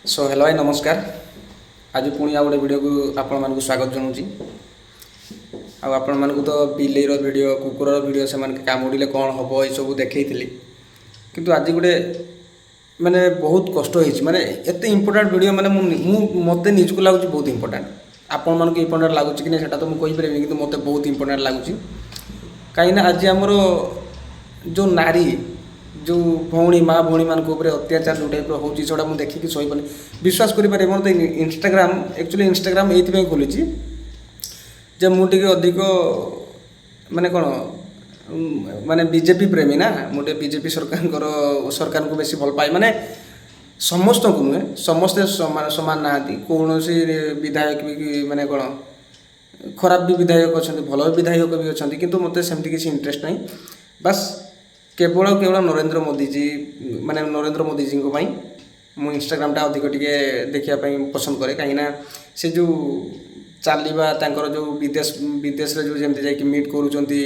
So hello भाई नमस्कार। आज पुणी आ गोटे वीडियो को आपण मानक स्वागत जनाऊँगी। आपण मानक तो बिलेईर वीडियो कुकुर वीडियो से कामुड़े कौन हम ये सब देखी किंतु आज गोटे माने बहुत कष्ट होती माने एत इंपोर्टाट वीडियो माने मत निजक लगुच बहुत इंपोर्टाट आपण मानक इंपोर्टाट लगुच कि नहीं तो मुझे कहीपरि कि मत बहुत इंपोर्टाट लगुच कहीं आज आमर जो नारी जो भौणी माँ भौणी मान अत्याचार जो टाइप होता मुझे देखिकी शहीपनि विश्वास करें मोर तो इंस्टाग्राम एक्चुअली इंस्टाग्राम ये खोली जे मुझे अधिक माने कौन माने बीजेपी प्रेमी ना मुझे बीजेपी सरकार को बेसी भल पाए माने समस्त को नुहे समस्ते समान ना कौन सी विधायक भी माने कौन खराब भी विधायक अच्छा भल विधायक भी अच्छा किंतु मत सेमती किसी इंटरेस्ट नहीं बस केवल केवल नरेंद्र मोदी जी माने नरेंद्र मोदी जी को मु इंस्टाग्रामटा अधिक टिके देखापी पसंद करे कहीं से जो चलवा जो विदेश विदेश रे जो जमती जाकि मीट करूँगी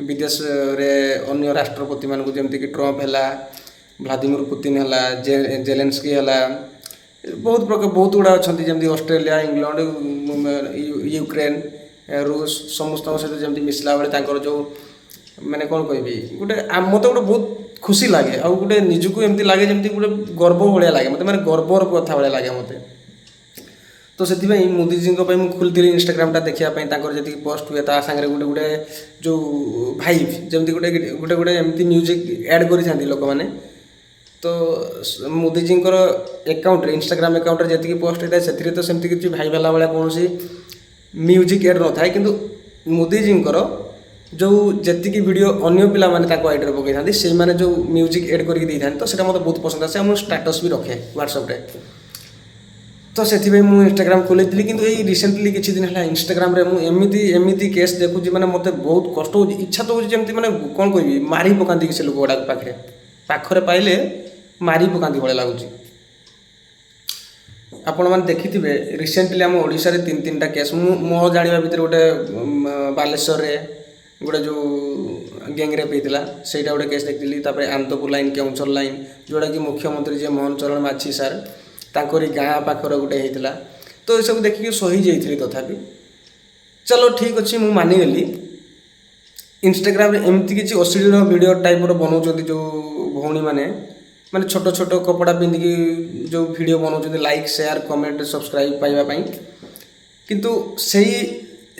विदेश रे अन्य राष्ट्रपति मान को जमती कि ट्रम्प है व्लादिमीर पुतिन है जेलेंस्की है बहुत प्रकार बहुत गुड़ा अच्छा जमी ऑस्ट्रेलिया इंग्लैंड यूक्रेन रूस समस्त सहित जमी मिसला बेले जो मैंने कौन कह गोटे मत गोटे बहुत खुशी लगे आ गोटे निजक एमती लगे जमी गोटे गर्व भाया लगे मत मैंने गर्वर कथा भाया लगे मत तो से मोदी जी खुली इंस्टाग्रामटा देखापी जी पोस्ट हुए सागर गोटे गोटे जो भाइब जमी गोटे गोटे गोटे एमती म्यूजिक ऐड कर लोक मैंने तो Modi ji account Instagram account जी पोस्ट होता है से तो सेमती किसी भाई वाला भाया कौन म्यूजिक ऐड न थाए कि मोदी जी जो जी वीडियो अन्य पिला माने आईडी पकई था से माने जो म्यूजिक ऐड करके था तो सेटा मतलब बहुत पसंद आसे मुझे स्टेटस भी रखे व्हाट्सएप रे तो से इंस्टाग्राम खोली कि रिसेंटली किसी दिन है इंस्टाग्राम रे मुझे एमती केस देखुची माने मत बहुत कष्ट हो इच्छा तो होती मैंने कौन कह मारी पकाती कि से लोक गुड़ा पाखे पाखरे पाइले मारी पकाती भाई लगुच आपण मैंने देखिथे रिसेंटली आम ओडिशा रे तीन तीन टा केस मो जाना भितर गोटे बालेश्वर रे गोटे जो गैंगरेप होता है गोटे केस देखी आंतपुर लाइन केउंझर लाइन जोटा कि मुख्यमंत्री जी मोहन चरण माछी सार तांकोरी गाँ पाखर गोटे होता तो ये सब देखिए सही जाइए तथापि चलो ठीक अच्छे मुझे मानिगली इंस्टाग्राम एमती किसी अश्लील वीडियो टाइप बनाऊँ जो भौणी मैंने माने छोट छोट कपड़ा पिंधिकी जो वीडियो बनाऊँ लाइक शेयर कमेंट सब्सक्राइब पाइबापी किंतु सही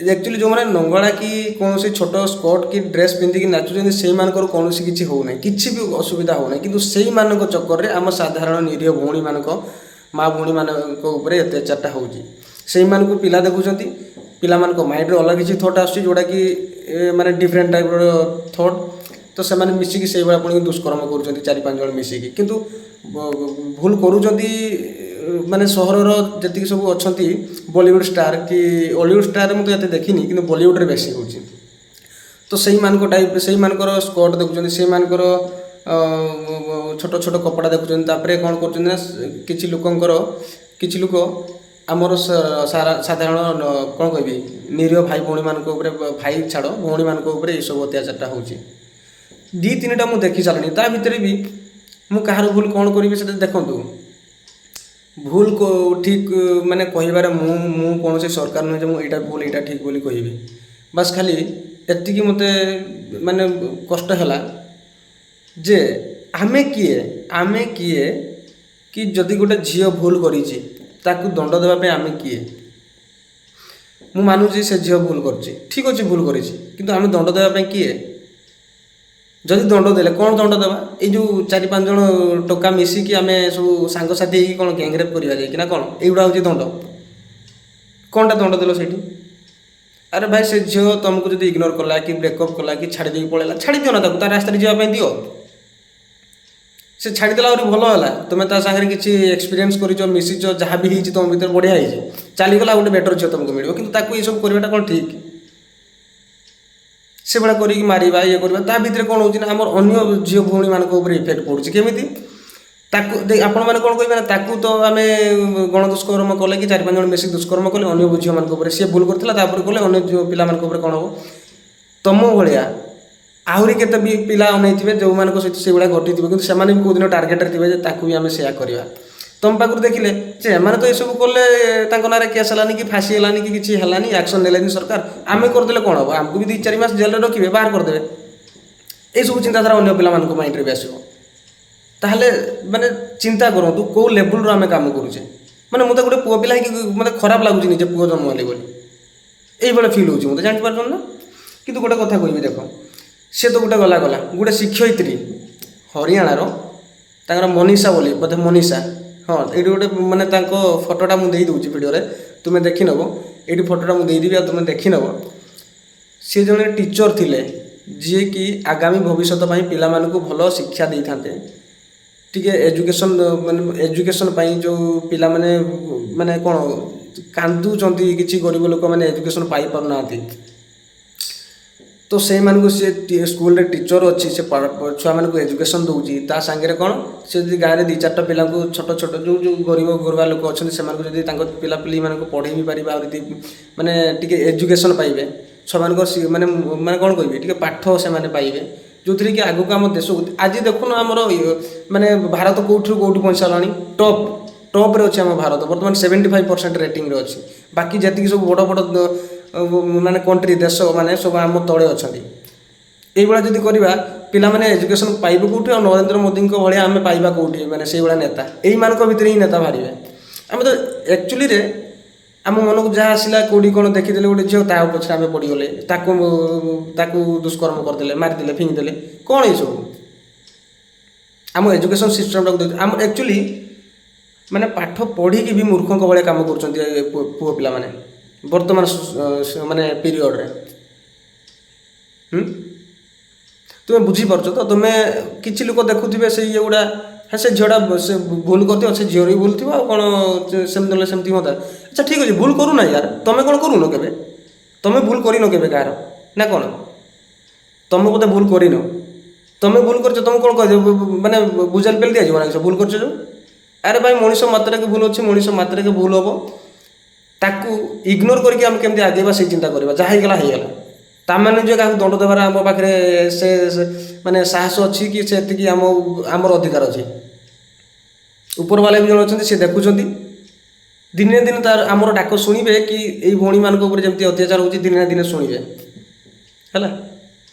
एक्चुअली जो मैंने नंगड़ा कि कौन सी छोट स्कर्ट कि ड्रेस पिंधिकी नाचुच्च से कौन किसी होना किसी भी असुविधा होना किंतु से चक्कर में आम साधारण निरीह भौणी मान माँ भौणी मान अत्याचारटा हो पिला देखुं पिला माइंड अलग किसी थॉट आसुच्ची जोटा कि माने डिफरेंट टाइप थॉट तो से मिसिकी से भाई दुष्कर्म कर चार पाँच जन मिसिकी किंतु भूल करूँ माने सहर जी सब अच्छा बॉलीवुड स्टार कि हॉलीवुड स्टार मुझे तो देखनी कि बॉलीवुड रे बेसी हो तो से टाइप से स्कर्ट देखुं से छोट छोट कपड़ा देखुं कौन कर किसी लोक आमर साधारण कौन कह निरीह भाई भौणी मान भाई छाड़ भौणी मान ये सब अत्याचारटा हो दी तीन टा मुझे देखी सारे ता भितर भी मुझे कहार भूल कौन करी से देखूँ भूल को ठीक माने कहिबार मु कौन से सरकार नुहे मुझे यहाँ भूल यहाँ ठीक बोली कहि बस खाली एतिकी मते माने कष्ट है जे आमे किए कि जदि गोटे झील भूल करी दंड देवाई आमे किए मु मानुची से झील भूल कर ठीक अच्छे भूल करी किंतु आमे दंड देवाई किए जदि दंड देले कौन दंड देवा ये जो चार पाँच जन टोका मिसिकी आम सब सांगसाथी कौन गैंगरेप करवा जाए कि कौन युवा हूँ दंड कौनटा दंड देल से अरे भाई से झील तुमको जो इग्नोर कला कि ब्रेकअप कला कि छाड़ी देकी पड़ेगा छाड़ी दियो ना तार रास्ता जावाई दियो से छाड़देला और भल है तुम्हें ता सागर किसी एक्सपीरियंस कर मिसिच जहाँ भी हो तुम भर बढ़िया हो चलीगला गोटे बेटर झील तुमको मिले कि ये सब करवाटा कौन ठीक से भाया कर मारिबा ये करवा ता भितर कौन होची ना आमर अन्य झील भौणी मान इफेक्ट पड़ुची केमिति आपण मैंने कौन कह ताकू तो आम गण दुष्कर्म कले कि चार पाँच जन मिसिक दुष्कर्म कले अन्य झील मान सी भूल करता कले अन्य पिला कौन हम तुम भाया आहरी केते भी पिला अनैथिबे जो मान सहित से भाया घटी थे कि भी कौदिन टार्गेट थे भी आम से करवा ତୁମ ପାଖରୁ ଦେଖିଲେ ଯେ ଏମାନେ ତ ଏସବୁ କଲେ ତାଙ୍କ ନାଁରେ କେସ୍ ହେଲାନି କି ଫାଶୀ ହେଲାନି କି କିଛି ହେଲାନି, ଆକ୍ସନ୍ ନେଲେନି ସରକାର, ଆମେ କରିଦେଲେ କ'ଣ ହେବ, ଆମକୁ ବି 2-4 ମାସ ଜେଲରେ ରଖିବେ, ବାହାର କରିଦେବେ। ଏଇସବୁ ଚିନ୍ତାଧାରା ଅନ୍ୟ ପିଲାମାନଙ୍କ ମାଇଣ୍ଡରେ ବି ଆସିବ। ତାହେଲେ ମାନେ ଚିନ୍ତା କରନ୍ତୁ କେଉଁ ଲେବୁଲରୁ ଆମେ କାମ କରୁଛେ। ମାନେ ମୋତେ ଗୋଟେ ପୁଅ ପିଲା ହେଇକି ମୋତେ ଖରାପ ଲାଗୁଛି ନିଜେ ପୁଅ ଜନ୍ମ ହେଲେ ବୋଲି, এইଭଳିଆ ଫିଲ୍ ହେଉଛି ମୋତେ, ଜାଣିପାରୁଛନ୍ତି ନା। କିନ୍ତୁ ଗୋଟେ କଥା କହିବି ଦେଖ, ସେ ତ ଗୋଟେ ଗଲା ଗୋଟେ ଶିକ୍ଷୟିତ୍ରୀ ହରିୟାଣାର, ତାଙ୍କର ମନୀଷା ବୋଲି ବୋଧେ, ମନୀଷା, ହଁ ଏଇଠି ଗୋଟେ ମାନେ ତାଙ୍କ ଫଟୋଟା ମୁଁ ଦେଇଦେଉଛି ଭିଡ଼ିଓରେ, ତୁମେ ଦେଖିନେବ, ଏଇଠି ଫଟୋଟା ମୁଁ ଦେଇଦେବି ଆଉ ତୁମେ ଦେଖିନେବ। ସେ ଜଣେ ଟିଚର ଥିଲେ ଯିଏକି ଆଗାମୀ ଭବିଷ୍ୟତ ପାଇଁ ପିଲାମାନଙ୍କୁ ଭଲ ଶିକ୍ଷା ଦେଇଥାନ୍ତେ। ଟିକେ ଏଜୁକେସନ୍ ମାନେ ଏଜୁକେସନ୍ ପାଇଁ ଯେଉଁ ପିଲାମାନେ ମାନେ କ'ଣ କାନ୍ଦୁଛନ୍ତି, କିଛି ଗରିବ ଲୋକମାନେ ଏଜୁକେସନ୍ ପାଇପାରୁନାହାନ୍ତି, ତ ସେଇମାନଙ୍କୁ ସେ ସ୍କୁଲରେ ଟିଚର ଅଛି, ସେ ଛୁଆମାନଙ୍କୁ ଏଜୁକେସନ୍ ଦେଉଛି। ତା ସାଙ୍ଗରେ କ'ଣ, ସେ ଯଦି ଗାଁରେ 2-4ଟା ପିଲାଙ୍କୁ ଛୋଟ ଯେଉଁ ଗରିବ ଗୁରୁବା ଲୋକ ଅଛନ୍ତି ସେମାନଙ୍କୁ ଯଦି ତାଙ୍କ ପିଲାପିଲିମାନଙ୍କୁ ପଢ଼େଇ ବି ପାରିବେ, ଆହୁରି ମାନେ ଟିକେ ଏଜୁକେସନ୍ ପାଇବେ, ଛୁଆମାନଙ୍କର ମାନେ ମାନେ କ'ଣ କହିବି, ଟିକେ ପାଠ ସେମାନେ ପାଇବେ, ଯେଉଁଥିରେ କି ଆଗକୁ ଆମ ଦେଶକୁ, ଆଜି ଦେଖୁନ ଆମର ମାନେ ଭାରତ କେଉଁଠୁ କେଉଁଠି ପହଞ୍ଚିଲାଣି, ଟପ୍ରେ ଅଛି ଆମ ଭାରତ ବର୍ତ୍ତମାନ 75% ରେଟିଂରେ ଅଛି। ବାକି ଯେତିକି ସବୁ ବଡ଼ ବଡ଼ ମାନେ କଣ୍ଟ୍ରି ଦେଶ ମାନେ ସବୁ ଆମ ତଳେ ଅଛନ୍ତି। এইଭଳିଆ ଯଦି କରିବା ପିଲାମାନେ ଏଜୁକେସନ୍ ପାଇବେ କେଉଁଠି, ଆଉ ନରେନ୍ଦ୍ର ମୋଦିଙ୍କ ଭଳିଆ ଆମେ ପାଇବା କେଉଁଠି, ମାନେ ସେଇଭଳିଆ ନେତା, ଏଇମାନଙ୍କ ଭିତରେ ହିଁ ନେତା ବାହାରିବେ। ଆମେ ତ ଆକ୍ଚୁଆଲିରେ ଆମ ମନକୁ ଯାହା ଆସିଲା, କେଉଁଠି କ'ଣ ଦେଖିଦେଲେ ଗୋଟେ ଝିଅ, ତା ପଛରେ ଆମେ ପଡ଼ିଗଲେ, ତାକୁ ଦୁଷ୍କର୍ମ କରିଦେଲେ, ମାରିଦେଲେ, ଫିଙ୍ଗିଦେଲେ, କ'ଣ ଏଇସବୁ ଆମ ଏଜୁକେସନ୍ ସିଷ୍ଟମ୍ଟାକୁ ଦେଉଛି। ଆମ ଆକ୍ଚୁଆଲି ମାନେ ପାଠ ପଢ଼ିକି ବି ମୂର୍ଖଙ୍କ ଭଳିଆ କାମ କରୁଛନ୍ତି ପୁଅ ପିଲାମାନେ ବର୍ତ୍ତମାନ ମାନେ ପିରିୟଡ଼ରେ। ତୁମେ ବୁଝିପାରୁଛ ତ, ତୁମେ କିଛି ଲୋକ ଦେଖୁଥିବେ ସେଇ ଇଏଗୁଡ଼ା, ହଁ ସେ ଝିଅଟା ସେ ଭୁଲ କରିଥିବ, ସେ ଝିଅର ବି ଭୁଲ ଥିବ, ଆଉ କ'ଣ ସେମିତି ହେଲେ ସେମିତି ହୁଅନ୍ତା। ଆଚ୍ଛା ଠିକ୍ ଅଛି, ଭୁଲ କରୁନା ୟାର, ତୁମେ କ'ଣ କରୁନ କେବେ, ତୁମେ ଭୁଲ କରିନ କେବେ କାହାର, ନା କ'ଣ, ତୁମେ ବୋଧେ ଭୁଲ କରିନ, ତୁମେ ଭୁଲ କରିଛ, ତୁମକୁ କ'ଣ କହିବ ମାନେ ବୁଝାଲି ପେଲି ଦିଆଯିବ ନା ଭୁଲ କରିଛ ଯେଉଁ। ଆରେ ଭାଇ ମଣିଷ ମାତ୍ରକେ ଭୁଲ ଅଛି, ମଣିଷ ମାତ୍ରକେ ଭୁଲ ହେବ, ତାକୁ ଇଗ୍ନୋର କରିକି ଆମେ କେମିତି ଆଗେଇବା ସେଇ ଚିନ୍ତା କରିବା, ଯାହା ହେଇଗଲା ହେଇଗଲା। ତାମାନେ ଯେ କାହାକୁ ଦଣ୍ଡ ଦେବାର ଆମ ପାଖରେ ସେ ମାନେ ସାହସ ଅଛି କି ସେତିକି ଆମର ଅଧିକାର ଅଛି। ଉପରବାଲା ବି ଜଣେ ଅଛନ୍ତି, ସେ ଦେଖୁଛନ୍ତି, ଦିନେ ନା ଦିନେ ତାର ଆମର ଡାକ ଶୁଣିବେ କି ଏଇ ଭଉଣୀମାନଙ୍କ ଉପରେ ଯେମିତି ଅତ୍ୟାଚାର ହେଉଛି ଦିନେ ନା ଦିନେ ଶୁଣିବେ, ହେଲା,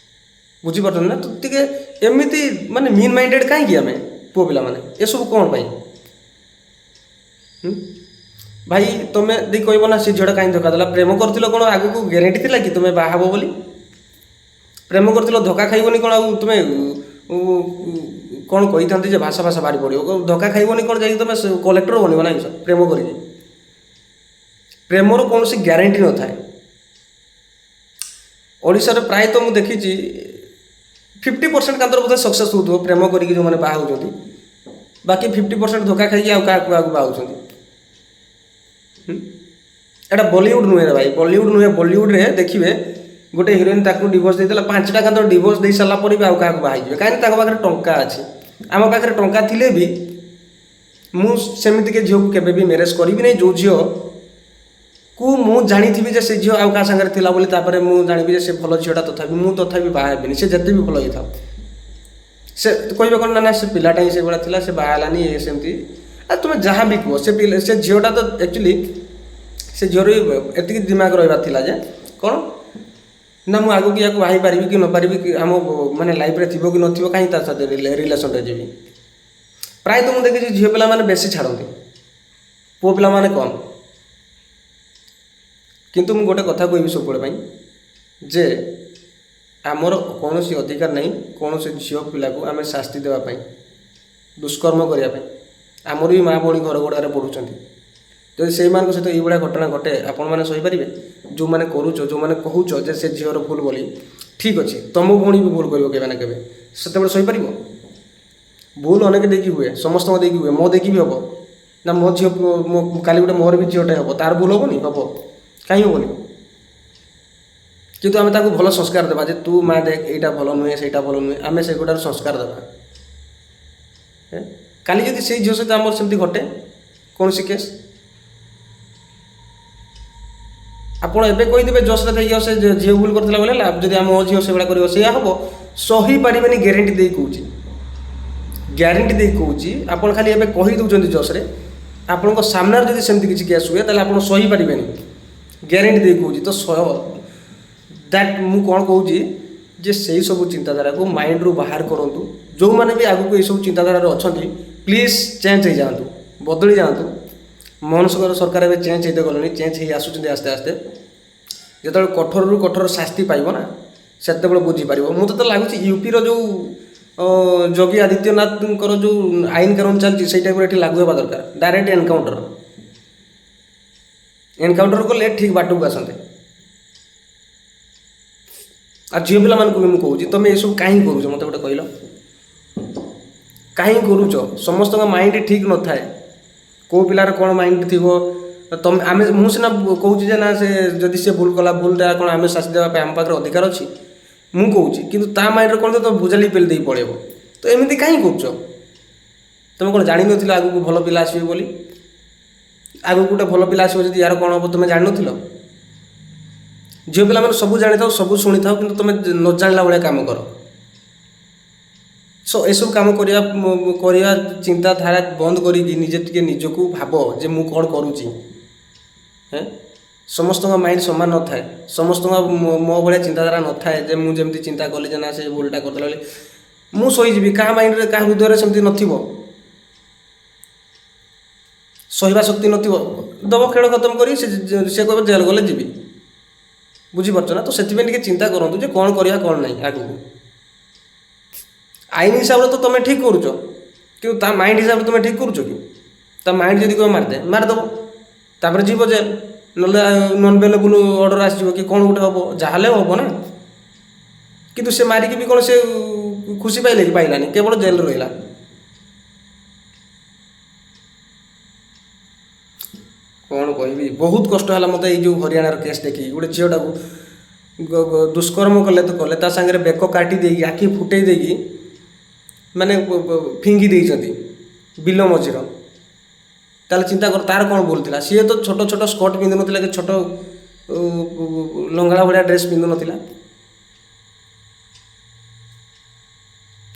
ବୁଝିପାରୁଛନ୍ତି ନା। ତ ଟିକେ ଏମିତି ମାନେ ମିନ୍ ମାଇଣ୍ଡେଡ଼ କାହିଁକି ଆମେ ପୁଅ ପିଲାମାନେ, ଏସବୁ କ'ଣ ପାଇଁ? ଭାଇ ତୁମେ ଦେଇ କହିବ ନା ସେ ଝିଅଟା କାହିଁକି ଧୋକା ଦେଲା, ପ୍ରେମ କରିଥିଲ କ'ଣ ଆଗକୁ ଗ୍ୟାରେଣ୍ଟି ଥିଲା କି ତୁମେ ବାହା ହେବ ବୋଲି? ପ୍ରେମ କରିଥିଲ, ଧୋକା ଖାଇବନି କ'ଣ, ଆଉ ତୁମେ କ'ଣ କହିଥାନ୍ତି ଯେ ଭାଷା ବାହାରି ପଡ଼ିବ, ଧୋକା ଖାଇବନି କ'ଣ, ଯାଇକି ତୁମେ କଲେକ୍ଟର ବନିବ ନା ପ୍ରେମ କରିକି? ପ୍ରେମର କୌଣସି ଗ୍ୟାରେଣ୍ଟି ନଥାଏ। ଓଡ଼ିଶାରେ ପ୍ରାୟତଃ ମୁଁ ଦେଖିଛି 50% କାନ୍ତର ବୋଧେ ସକ୍ସେସ୍ ହେଉଥିବ ପ୍ରେମ କରିକି ଯେଉଁମାନେ ବାହା ହେଉଛନ୍ତି, ବାକି 50% ଧୋକା ଖାଇକି ଆଉ କାହାକୁ ବାହା ହେଉଛନ୍ତି। ଏଇଟା ବଲିଉଡ଼ ନୁହେଁ ରେ ଭାଇ, ବଲିଉଡ଼ ନୁହେଁ, ବଲିଉଡ଼ରେ ଦେଖିବେ ଗୋଟେ ହିରୋଇନ୍ ତାକୁ ଡିଭୋର୍ସ ଦେଇଦେଲା, 5ଟା କାନ୍ତର ଡିଭୋର୍ସ ଦେଇ ସାରିଲା ପରେ ବି ଆଉ କାହାକୁ ବାହା ହେଇଯିବେ, କାହିଁକି ତାଙ୍କ ପାଖରେ ଟଙ୍କା ଅଛି। ଆମ ପାଖରେ ଟଙ୍କା ଥିଲେ ବି ମୁଁ ସେମିତିକି ଝିଅକୁ କେବେ ବି ମ୍ୟାରେଜ୍ କରିବି ନାହିଁ ଯେଉଁ ଝିଅକୁ ମୁଁ ଜାଣିଥିବି ଯେ ସେ ଝିଅ ଆଉ କାହା ସାଙ୍ଗରେ ଥିଲା ବୋଲି, ତାପରେ ମୁଁ ଜାଣିବି ଯେ ସେ ଭଲ ଝିଅଟା, ତଥାପି ବାହା ହେବିନି, ସେ ଯେତେ ବି ଭଲ ହେଇଥାଉ। ସେ କହିବେ କ'ଣ ନା ସେ ପିଲାଟା ହିଁ ସେଭଳିଆ ଥିଲା, ସେ ବାହା ହେଲାନି, ସେମିତି। ଆଉ ତୁମେ ଯାହା ବି କୁହ, ସେ ଝିଅଟା ତ ଆକ୍ଚୁଆଲି ସେ ଝିଅର ଏତିକି ଦିମାଗ ରହିବାର ଥିଲା ଯେ କ'ଣ ନା ମୁଁ ଆଗକୁ ୟାକୁ ବାହା ହେଇପାରିବି କି ନ ପାରିବି, କି ଆମ ମାନେ ଲାଇଫ୍ରେ ଥିବ କି ନଥିବ, କାହିଁକି ତା ସହିତ ରିଲେସନ୍ରେ ଯିବି। ପ୍ରାୟତଃ ମୁଁ ଦେଖିଛି ଝିଅ ପିଲାମାନେ ବେଶୀ ଛାଡ଼ନ୍ତି, ପୁଅ ପିଲାମାନେ କମ୍। କିନ୍ତୁ ମୁଁ ଗୋଟେ କଥା କହିବି ସବୁବେଳେ ପାଇଁ ଯେ ଆମର କୌଣସି ଅଧିକାର ନାହିଁ କୌଣସି ଝିଅ ପିଲାକୁ ଆମେ ଶାସ୍ତି ଦେବା ପାଇଁ, ଦୁଷ୍କର୍ମ କରିବା ପାଇଁ। ଆମର ବି ମା' ଭଉଣୀ ଘର ଗୁଡ଼ାରେ ପଢ଼ୁଛନ୍ତି, ଯଦି ସେଇମାନଙ୍କ ସହିତ ଏଇଭଳିଆ ଘଟଣା ଘଟେ ଆପଣମାନେ ସହିପାରିବେ? ଯେଉଁମାନେ କରୁଛ, ଯେଉଁମାନେ କହୁଛ ଯେ ସେ ଝିଅର ଭୁଲ ବୋଲି, ଠିକ୍ ଅଛି, ତୁମ ଭଉଣୀ ବି ଭୁଲ କରିବ କେବେ ନା କେବେ, ସେତେବେଳେ ସହିପାରିବ? ଭୁଲ ଅନେକ ଦେଇକି ହୁଏ, ସମସ୍ତଙ୍କ ଦେଇକି ହୁଏ, ମୋ ଦେଇକି ବି ହେବ ନା, ମୋ ଝିଅ କାଲି ଗୋଟେ ମୋର ବି ଝିଅଟେ ହେବ, ତାର ଭୁଲ ହେବନି? ହେବ, କାହିଁ ହେବନି? କିନ୍ତୁ ଆମେ ତାକୁ ଭଲ ସଂସ୍କାର ଦେବା ଯେ ତୁ ମା' ଦେଖ ଏଇଟା ଭଲ ନୁହେଁ, ସେଇଟା ଭଲ ନୁହେଁ, ଆମେ ସେଗୁଡ଼ାର ସଂସ୍କାର ଦେବା। କାଲି ଯଦି ସେଇ ଝିଅ ସହିତ ଆମର ସେମିତି ଘଟେ କୌଣସି କେସ୍, ଆପଣ ଏବେ କହିଦେବେ ଜଜ୍ରେ ଦେଇକି ସେ ଝିଅ ଭୁଲ କରିଥିଲା ବୋଲେ, ଯଦି ଆମ ଝିଅ ସେଭଳିଆ କରିବ ସେଇଆ ହେବ, ସହିପାରିବେନି। ଗ୍ୟାରେଣ୍ଟି ଦେଇ କହୁଛି, ଆପଣ ଖାଲି ଏବେ କହି ଦେଉଛନ୍ତି ଜଜ୍ରେ, ଆପଣଙ୍କ ସାମ୍ନାରେ ଯଦି ସେମିତି କିଛି କେସ୍ ହୁଏ ତାହେଲେ ଆପଣ ସହିପାରିବେନି, ଗ୍ୟାରେଣ୍ଟି ଦେଇ କହୁଛି। ତ ଦ୍ୟାଟ୍ ମୁଁ କ'ଣ କହୁଛି ଯେ ସେଇ ସବୁ ଚିନ୍ତାଧାରାକୁ ମାଇଣ୍ଡରୁ ବାହାର କରନ୍ତୁ। ଯେଉଁମାନେ ବି ଆଗକୁ ଏଇସବୁ ଚିନ୍ତାଧାରାରେ ଅଛନ୍ତି ପ୍ଲିଜ୍ ଚେଞ୍ଜ ହେଇଯାଆନ୍ତୁ, ବଦଳି ଯାଆନ୍ତୁ। ମୋହନ ସରକାର ଏବେ ଚେଞ୍ଜ ହେଇତେ ଗଲେଣି, ଚେଞ୍ଜ ହେଇ ଆସୁଛନ୍ତି ଆସ୍ତେ ଆସ୍ତେ। ଯେତେବେଳେ କଠୋରରୁ କଠୋର ଶାସ୍ତି ପାଇବ ନା ସେତେବେଳେ ବୁଝିପାରିବ। ମୋତେ ତ ଲାଗୁଛି ୟୁପିର ଯେଉଁ ଯୋଗୀ ଆଦିତ୍ୟନାଥଙ୍କର ଯେଉଁ ଆଇନ କାନୁନ ଚାଲିଛି ସେଇ ଟାଇପ୍ର ଏଠି ଲାଗୁ ହେବା ଦରକାର। ଡାଇରେକ୍ଟ ଏନକାଉଣ୍ଟର କଲେ ଠିକ୍ ବାଟକୁ ଆସନ୍ତେ। ଆଉ ଝିଅ ପିଲାମାନଙ୍କୁ ବି ମୁଁ କହୁଛି ତୁମେ ଏସବୁ କାହିଁକି କରୁଛ ମୋତେ ଗୋଟେ କହିଲ, କାହିଁକି କରୁଛ? ସମସ୍ତଙ୍କ ମାଇଣ୍ଡ ଠିକ୍ ନଥାଏ, କେଉଁ ପିଲାର କ'ଣ ମାଇଣ୍ଡ ଥିବ। ମୁଁ ସିନା କହୁଛି ଯେ ନା ସେ ଯଦି ସେ ଭୁଲ କଲା, ଭୁଲଟା କ'ଣ ଆମେ ଶାସ୍ତି ଦେବା ପାଇଁ ଆମ ପାଖରେ ଅଧିକାର ଅଛି, ମୁଁ କହୁଛି। କିନ୍ତୁ ତା ମାଇଣ୍ଡରେ କ'ଣ ତୁମେ ବୁଝାଲି ପେଲି ଦେଇ ପଳେଇବ। ତ ଏମିତି କାହିଁକି କରୁଛ? ତୁମେ କ'ଣ ଜାଣିନଥିଲ ଆଗକୁ ଭଲ ପିଲା ଆସିବେ ବୋଲି? ଆଗକୁ ଗୋଟେ ଭଲ ପିଲା ଆସିବ ଯଦି ୟାର କ'ଣ ହେବ ତୁମେ ଜାଣିନଥିଲ? ଝିଅ ପିଲାମାନେ ସବୁ ଜାଣିଥାଉ, ସବୁ ଶୁଣିଥାଉ, କିନ୍ତୁ ତୁମେ ନ ଜାଣିଲା ଭଳିଆ କାମ କର। ସୋ ଏସବୁ କାମ କରିବା ଚିନ୍ତାଧାରା ବନ୍ଦ କରିକି ନିଜେ ଟିକେ ନିଜକୁ ଭାବ ଯେ ମୁଁ କ'ଣ କରୁଛି। ସମସ୍ତଙ୍କ ମାଇଣ୍ଡ ସମାନ ନଥାଏ, ସମସ୍ତଙ୍କ ମୋ ଭଳିଆ ଚିନ୍ତାଧାରା ନଥାଏ ଯେ ମୁଁ ଯେମିତି ଚିନ୍ତା କଲି ଯେ ନା ସେ ଭୁଲଟା କରିଦେଲା ବୋଲି ମୁଁ ସହିଯିବି। କାହା ମାଇଣ୍ଡରେ କାହା ହୃଦୟରେ ସେମିତି ନଥିବ, ସହିବା ଶକ୍ତି ନଥିବ। ଦେବ ଖେଳ ଖତମ କରି ସେ କହିବ ଜେଲ୍ ଗଲେ ଯିବି। ବୁଝିପାରୁଛ ନା? ତ ସେଥିପାଇଁ ଟିକେ ଚିନ୍ତା କରନ୍ତୁ ଯେ କ'ଣ କରିବା କ'ଣ ନାହିଁ ଆଗକୁ। ଆଇନ ହିସାବରେ ତ ତୁମେ ଠିକ୍ କରୁଛ, କିନ୍ତୁ ତା ମାଇଣ୍ଡ ହିସାବରେ ତୁମେ ଠିକ୍ କରୁଛ କି? ତା ମାଇଣ୍ଡ ଯଦି କହିବ ମାରିଦେବ, ତାପରେ ଯିବ ଜେଲ୍, ନହେଲେ ନନ୍ ଆଭେଲେବୁଲ୍ ଅର୍ଡ଼ର ଆସିଯିବ କି କ'ଣ ଗୋଟେ ହେବ, ଯାହାହେଲେ ହେବ ନା। କିନ୍ତୁ ସେ ମାରିକି ବି କ'ଣ ସେ ଖୁସି ପାଇଲେ କି? ପାଇଲାନି, କେବଳ ଜେଲ୍ରେ ରହିଲା। କ'ଣ କହିବି, ବହୁତ କଷ୍ଟ ହେଲା ମୋତେ ଏଇ ଯେଉଁ ହରିୟାଣାର କେସ୍ ଦେଖିକି। ଗୋଟେ ଝିଅଟାକୁ ଦୁଷ୍କର୍ମ କଲେ ତ କଲେ, ତା ସାଙ୍ଗରେ ବେକ କାଟି ଦେଇକି ଆଖି ଫୁଟେଇ ଦେଇକି ମାନେ ଫିଙ୍ଗି ଦେଇଛନ୍ତି ବିଲ ମଝିର। ତାହେଲେ ଚିନ୍ତା କର ତାର କ'ଣ ଭୁଲ ଥିଲା? ସିଏ ତ ଛୋଟ ଛୋଟ ସ୍କର୍ଟ ପିନ୍ଧୁନଥିଲା କି ଛୋଟ ଲଙ୍ଗଳା ଭଳିଆ ଡ୍ରେସ୍ ପିନ୍ଧୁନଥିଲା।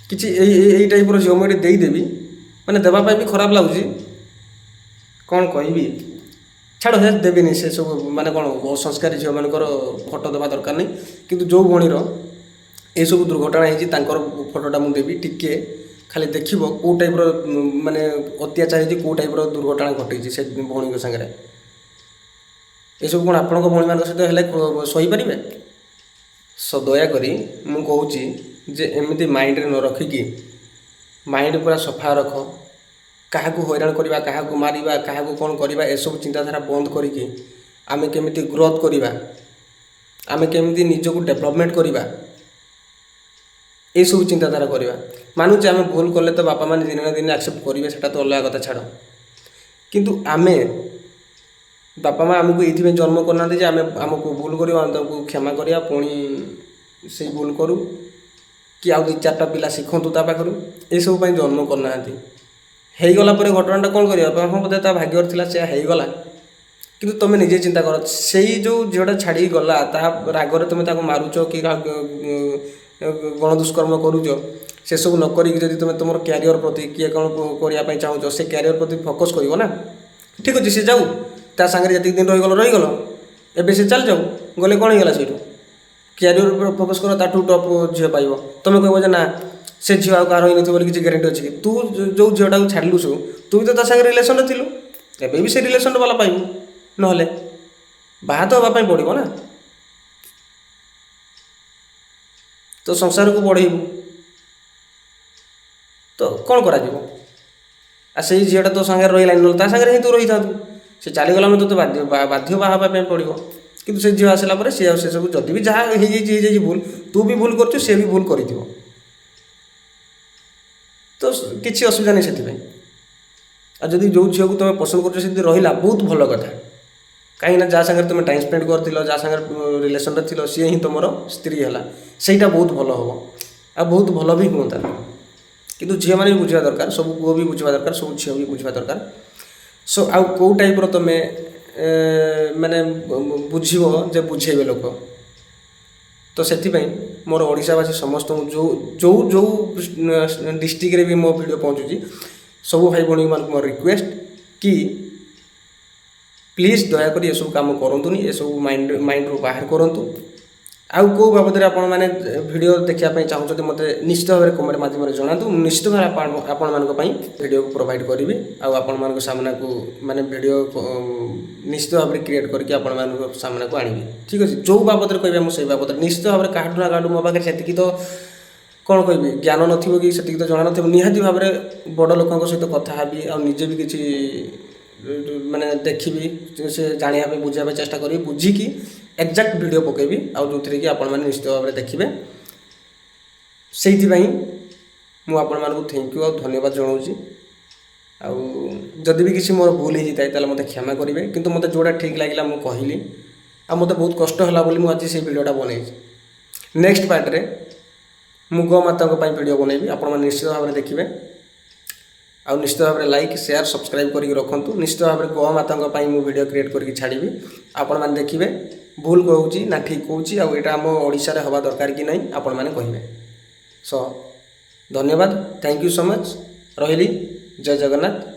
କିଛି ଏଇ ଟାଇପ୍ର ଝିଅ ମୁଁ ଏଠି ଦେଇଦେବି, ମାନେ ଦେବା ପାଇଁ ବି ଖରାପ ଲାଗୁଛି। କ'ଣ କହିବି, ଛାଡ଼, ହେ ଦେବିନି ସେସବୁ। ମାନେ କ'ଣ ସଂସ୍କାରୀ ଝିଅମାନଙ୍କର ଫଟୋ ଦେବା ଦରକାର ନାହିଁ। କିନ୍ତୁ ଯେଉଁ ଭଉଣୀର ଏସବୁ ଦୁର୍ଘଟଣା ହେଇଛି ତାଙ୍କର ଫଟୋଟା ମୁଁ ଦେବି। ଟିକେ ଖାଲି ଦେଖିବ କେଉଁ ଟାଇପ୍ର ମାନେ ଅତ୍ୟାଚାର ହେଇଛି, କେଉଁ ଟାଇପ୍ର ଦୁର୍ଘଟଣା ଘଟିଛି ସେ ଭଉଣୀଙ୍କ ସାଙ୍ଗରେ। ଏସବୁ କ'ଣ ଆପଣଙ୍କ ଭଉଣୀମାନଙ୍କ ସହିତ ହେଲେ ସହିପାରିବେ? ଦୟାକରି ମୁଁ କହୁଛି ଯେ ଏମିତି ମାଇଣ୍ଡରେ ନ ରଖିକି ମାଇଣ୍ଡ ପୁରା ସଫା ରଖ। କାହାକୁ ହଇରାଣ କରିବା, କାହାକୁ ମାରିବା, କାହାକୁ କ'ଣ କରିବା, ଏସବୁ ଚିନ୍ତାଧାରା ବନ୍ଦ କରିକି ଆମେ କେମିତି ଗ୍ରୋଥ୍ କରିବା, ଆମେ କେମିତି ନିଜକୁ ଡେଭଲପମେଣ୍ଟ କରିବା, ଏଇସବୁ ଚିନ୍ତାଧାରା କରିବା। ମାନୁଛି ଆମେ ଭୁଲ କଲେ ତ ବାପା ମାନେ ଦିନେ ନା ଦିନେ ଆକ୍ସେପ୍ଟ କରିବେ, ସେଟା ତ ଅଲଗା କଥା, ଛାଡ଼। କିନ୍ତୁ ଆମେ ବାପା ମା' ଆମକୁ ଏଇଥିପାଇଁ ଜନ୍ମ କରିନାହାନ୍ତି ଯେ ଆମେ ଆମକୁ ଭୁଲ କରିବା, ଆମେ ତାଙ୍କୁ କ୍ଷମା କରିବା, ପୁଣି ସେଇ ଭୁଲ କରୁ କି ଆଉ 2-4ଟା ପିଲା ଶିଖନ୍ତୁ ତା ପାଖରୁ, ଏସବୁ ପାଇଁ ଜନ୍ମ କରିନାହାନ୍ତି। ହେଇଗଲା ପରେ ଘଟଣାଟା କ'ଣ କରିବା? ହଁ ବୋଧେ ତା ଭାଗ୍ୟରେ ଥିଲା, ସେ ହେଇଗଲା। କିନ୍ତୁ ତୁମେ ନିଜେ ଚିନ୍ତା କର, ସେଇ ଯେଉଁ ଝିଅଟା ଛାଡ଼ିକି ଗଲା ତା ରାଗରେ ତୁମେ ତାକୁ ମାରୁଛ କି ଗଣଦୁଷ୍କର୍ମ କରୁଛ, ସେସବୁ ନ କରିକି ଯଦି ତୁମେ ତୁମର କ୍ୟାରିୟର ପ୍ରତି କିଏ କ'ଣ କରିବା ପାଇଁ ଚାହୁଁଛ, ସେ କ୍ୟାରିୟର ପ୍ରତି ଫୋକସ୍ କରିବ ନା। ଠିକ୍ ଅଛି, ସେ ଯାଉ, ତା ସାଙ୍ଗରେ ଯେତିକି ଦିନ ରହିଗଲ, ଏବେ ସେ ଚାଲିଯାଉ, ଗଲେ କ'ଣ ହେଇଗଲା? ସେଇଠୁ କ୍ୟାରିୟର ଉପରେ ଫୋକସ୍ କର, ତାଠୁ ଟପ୍ ଝିଅ ପାଇବ। ତୁମେ କହିବ ଯେ ନା ସେ ଝିଅ ଆଉ କାହାର ହୋଇନଥିବ ବୋଲି କିଛି ଗ୍ୟାରେଣ୍ଟି ଅଛି କି? ତୁ ଯେଉଁ ଝିଅଟାକୁ ଛାଡ଼ିଲୁ ସବୁ, ତୁ ବି ତ ତା ସାଙ୍ଗରେ ରିଲେସନ୍ରେ ଥିଲୁ, ଏବେ ବି ସେ ରିଲେସନ୍ ବାଲା ପାଇବୁ। ନହେଲେ ବାହା ତ ହେବା ପାଇଁ ପଡ଼ିବ ନା, ତ ସଂସାରକୁ ବଢ଼େଇବୁ, ତ କ'ଣ କରାଯିବ? ଆଉ ସେଇ ଝିଅଟା ତୋ ସାଙ୍ଗରେ ରହିଲାନି, ନହେଲେ ତା ସାଙ୍ଗରେ ହିଁ ତୁ ରହିଥାନ୍ତୁ। ସେ ଚାଲିଗଲା ମାନେ ତୋତେ ବାଧ୍ୟ ବାହା ହେବା ପାଇଁ ପଡ଼ିବ। କିନ୍ତୁ ସେ ଝିଅ ଆସିଲା ପରେ ସେ ଆଉ ସେସବୁ ଯଦି ବି ଯାହା ହେଇଯାଇଛି ଭୁଲ, ତୁ ବି ଭୁଲ କରିଛୁ, ସେ ବି ଭୁଲ କରିଥିବ, ତ କିଛି ଅସୁବିଧା ନାହିଁ ସେଥିପାଇଁ। ଆଉ ଯଦି ଯେଉଁ ଝିଅକୁ ତୁମେ ପସନ୍ଦ କରୁଛ ସେ ଯଦି ରହିଲା, ବହୁତ ଭଲ କଥା। କାହିଁକିନା ଯାହା ସାଙ୍ଗରେ ତୁମେ ଟାଇମ୍ ସ୍ପେଣ୍ଡ କରିଥିଲ, ଯାହା ସାଙ୍ଗରେ ରିଲେସନ୍ରେ ଥିଲ, ସିଏ ହିଁ ତୁମର ସ୍ତ୍ରୀ ହେଲା, ସେଇଟା ବହୁତ ଭଲ ହେବ, ଆଉ ବହୁତ ଭଲ ବି ହୁଅନ୍ତା। କିନ୍ତୁ ଝିଅମାନେ ବି ବୁଝିବା ଦରକାର, ସବୁ ପୁଅ ବି ବୁଝିବା ଦରକାର, ସବୁ ଝିଅ ବି ବୁଝିବା ଦରକାର। ସୋ ଆଉ କେଉଁ ଟାଇପ୍ର ତୁମେ ମାନେ ବୁଝିବ ଯେ ବୁଝେଇବେ ଲୋକ। ତ ସେଥିପାଇଁ ମୋର ଓଡ଼ିଶାବାସୀ ସମସ୍ତଙ୍କୁ ଯେଉଁ ଡିଷ୍ଟ୍ରିକ୍ଟରେ ବି ମୋ ଭିଡ଼ିଓ ପହଞ୍ଚୁଛି, ସବୁ ଭାଇ ଭଉଣୀମାନଙ୍କୁ ମୋର ରିକ୍ୱେଷ୍ଟ कि प्लीज दयाकोरी ये सब काम करंतुनी, ये सब माइंड रू बाहर करंतु। आउ को बाबद आपण मैंने वीडियो देखा चाहते मत निश्चित भाव में कमेंट माध्यम जनातु। निश्चित भाव आपण मान वीडियो को प्रोवाइड करी आपण मान सामना को माने वीडियो निश्चित भाव में क्रिएट करके आपण मान सामना को आनी। ठीक अच्छे जो बाबद कह मुझे बाबद निश्चित भाव में काटू ना काटू मो पाखे से तो कौन कह ज्ञान नथिबो कि से तो जना नथिबो। निहाती भाव में बड़ लोकों सहित कथा हेबी आ निजे भी किसी माने देखी से जाना बुझापी चेष्टा करी बुझिकी एक्जाक्ट वीडियो पकेबी आउ जो कि आपण मैंने निश्चित भाव में देखिए। से मुझे थैंक यू और धन्यवाद जनाऊँगी। आदि भी किसी मोर भूल होता है मत क्षमा करेंगे, किंतु मत जोड़ा ठीक लगे मुझे कहली आ मत बहुत कष्ट है मुझे से वीडियोटा बनई। नेक्स्ट पार्ट रे मु गौ माता वीडियो बनैबी आपण मैंने निश्चित भाव में देखिए। आउ निश्चित भाव में लाइक शेयर सब्सक्राइब करके रखुँ। निश्चित भाव में गौ माता वीडियो क्रिएट करके छाड़ी आपण मैंने देखिए भूल कहूँ ना ठीक कहूँ आम ओडिशा रे हवा दरकार कि नहीं आपण मैंने कहे। सो धन्यवाद, थैंक यू सो मच, रही जय जगन्नाथ।